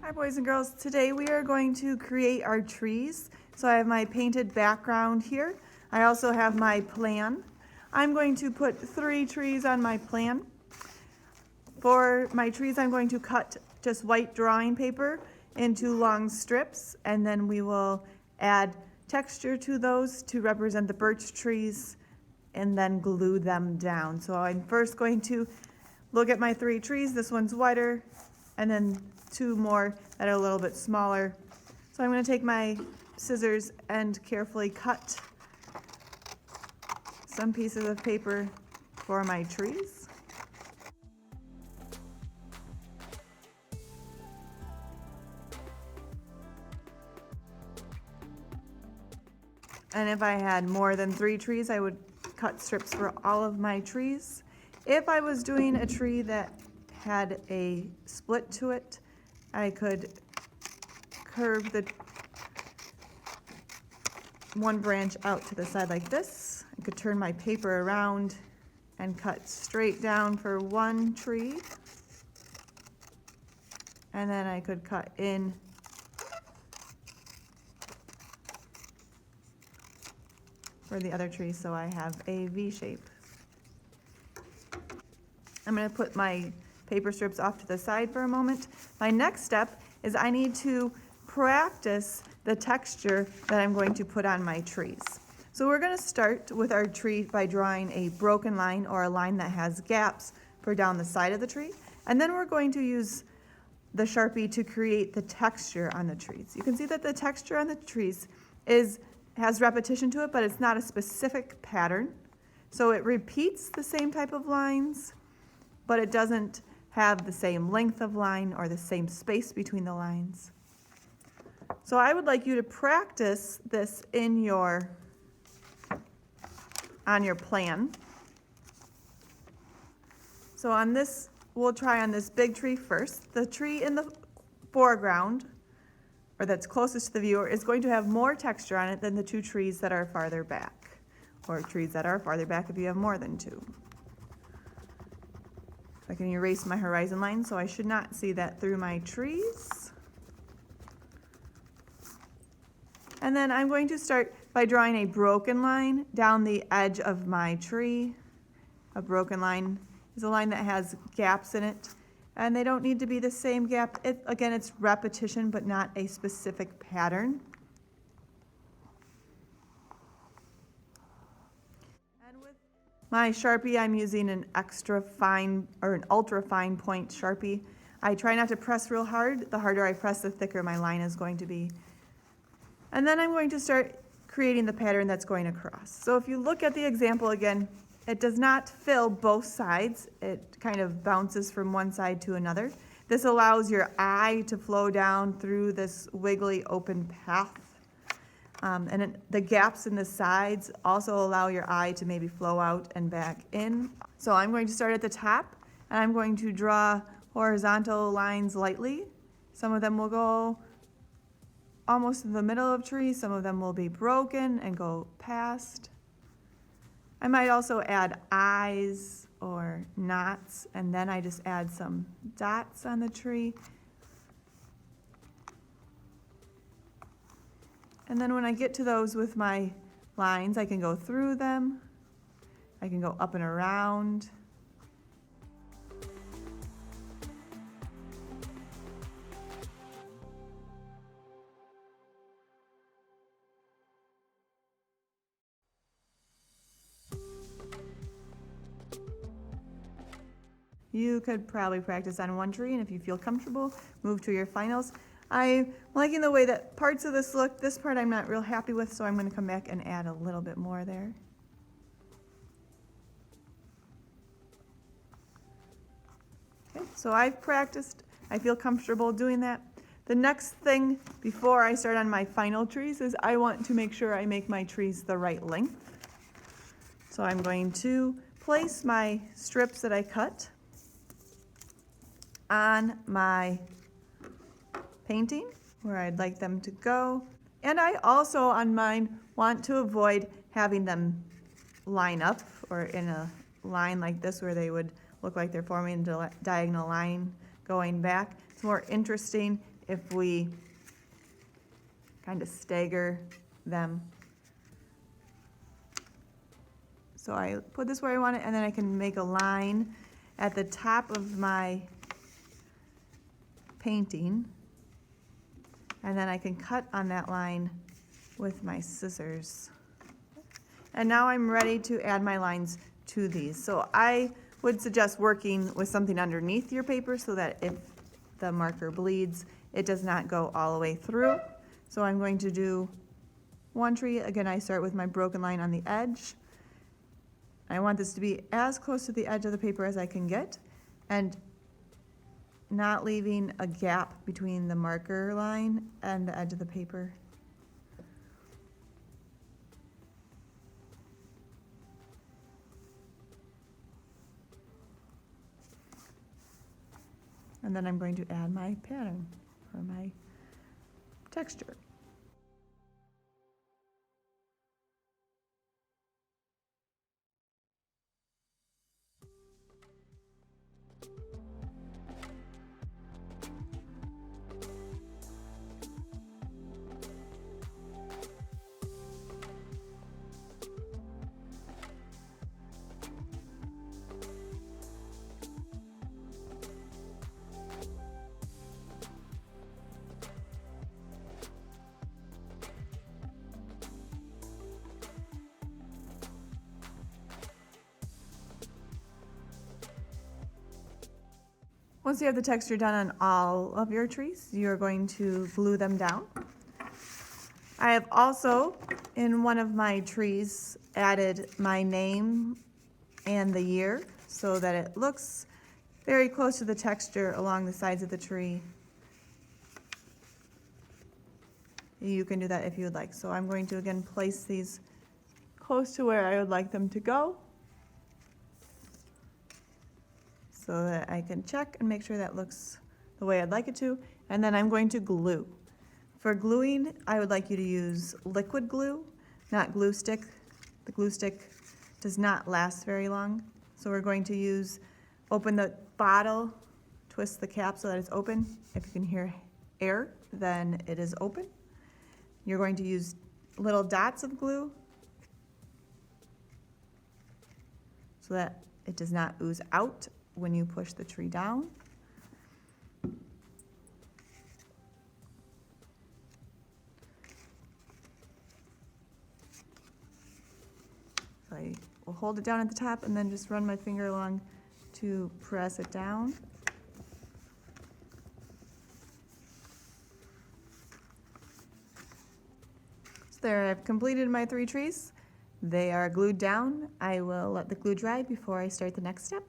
Hi boys and girls, today we are going to create our trees. So I have my painted background here. I also have my plan. I'm going to put 3 trees on my plan. For my trees I'm going to cut just white drawing paper into long strips, and then we will add texture to those to represent the birch trees and then glue them down. So I'm first going to look at my 3 trees. This one's wider, and then 2 more that are a little bit smaller. So I'm going to take my scissors and carefully cut some pieces of paper for my trees. And if I had more than 3 trees, I would cut strips for all of my trees. If I was doing a tree that had a split to it, I could curve the one branch out to the side like this. I could turn my paper around and cut straight down for one tree. And then I could cut in for the other tree so I have a V shape. I'm going to put my paper strips off to the side for a moment. My next step is I need to practice the texture that I'm going to put on my trees. So we're going to start with our tree by drawing a broken line or a line that has gaps for down the side of the tree. And then we're going to use the Sharpie to create the texture on the trees. You can see that the texture on the trees has repetition to it, but it's not a specific pattern. So it repeats the same type of lines, but it doesn't have the same length of line or the same space between the lines. So I would like you to practice this on your plan. So on this, we'll try on this big tree first. The tree in the foreground, or that's closest to the viewer, is going to have more texture on it than the 2 trees that are farther back, or trees that are farther back if you have more than 2. I can erase my horizon line, so I should not see that through my trees. And then I'm going to start by drawing a broken line down the edge of my tree. A broken line is a line that has gaps in it, and they don't need to be the same gap. Again, it's repetition, but not a specific pattern. And with my Sharpie, I'm using an extra fine or an ultra fine point Sharpie. I try not to press real hard. The harder I press, the thicker my line is going to be. And then I'm going to start creating the pattern that's going across. So if you look at the example again, it does not fill both sides. It kind of bounces from one side to another. This allows your eye to flow down through this wiggly open path. The gaps in the sides also allow your eye to maybe flow out and back in. So I'm going to start at the top, and I'm going to draw horizontal lines lightly. Some of them will go almost in the middle of trees. Some of them will be broken and go past. I might also add eyes or knots, and then I just add some dots on the tree. And then when I get to those with my lines, I can go through them. I can go up and around. You could probably practice on one tree, and if you feel comfortable, move to your finals. I'm liking the way that parts of this look. This part I'm not real happy with, so I'm going to come back and add a little bit more there. Okay, so I've practiced. I feel comfortable doing that. The next thing before I start on my final trees is I want to make sure I make my trees the right length. So I'm going to place my strips that I cut on my painting where I'd like them to go. And I also on mine want to avoid having them line up or in a line like this where they would look like they're forming a diagonal line going back. It's more interesting if we kind of stagger them. So I put this where I want it, and then I can make a line at the top of my painting, and then I can cut on that line with my scissors. And now I'm ready to add my lines to these. So I would suggest working with something underneath your paper so that if the marker bleeds, it does not go all the way through. So I'm going to do one tree. Again, I start with my broken line on the edge. I want this to be as close to the edge of the paper as I can get, and not leaving a gap between the marker line and the edge of the paper. And then I'm going to add my pattern or my texture. Once you have the texture done on all of your trees, you're going to glue them down. I have also, in one of my trees, added my name and the year so that it looks very close to the texture along the sides of the tree. You can do that if you would like. So I'm going to again place these close to where I would like them to go, so that I can check and make sure that looks the way I'd like it to. And then I'm going to glue. For gluing, I would like you to use liquid glue, not glue stick. The glue stick does not last very long. So we're going to use, open the bottle, twist the cap so that it's open. If you can hear air, then it is open. You're going to use little dots of glue so that it does not ooze out when you push the tree down. So I will hold it down at the top and then just run my finger along to press it down. So there, I've completed my 3 trees. They are glued down. I will let the glue dry before I start the next step.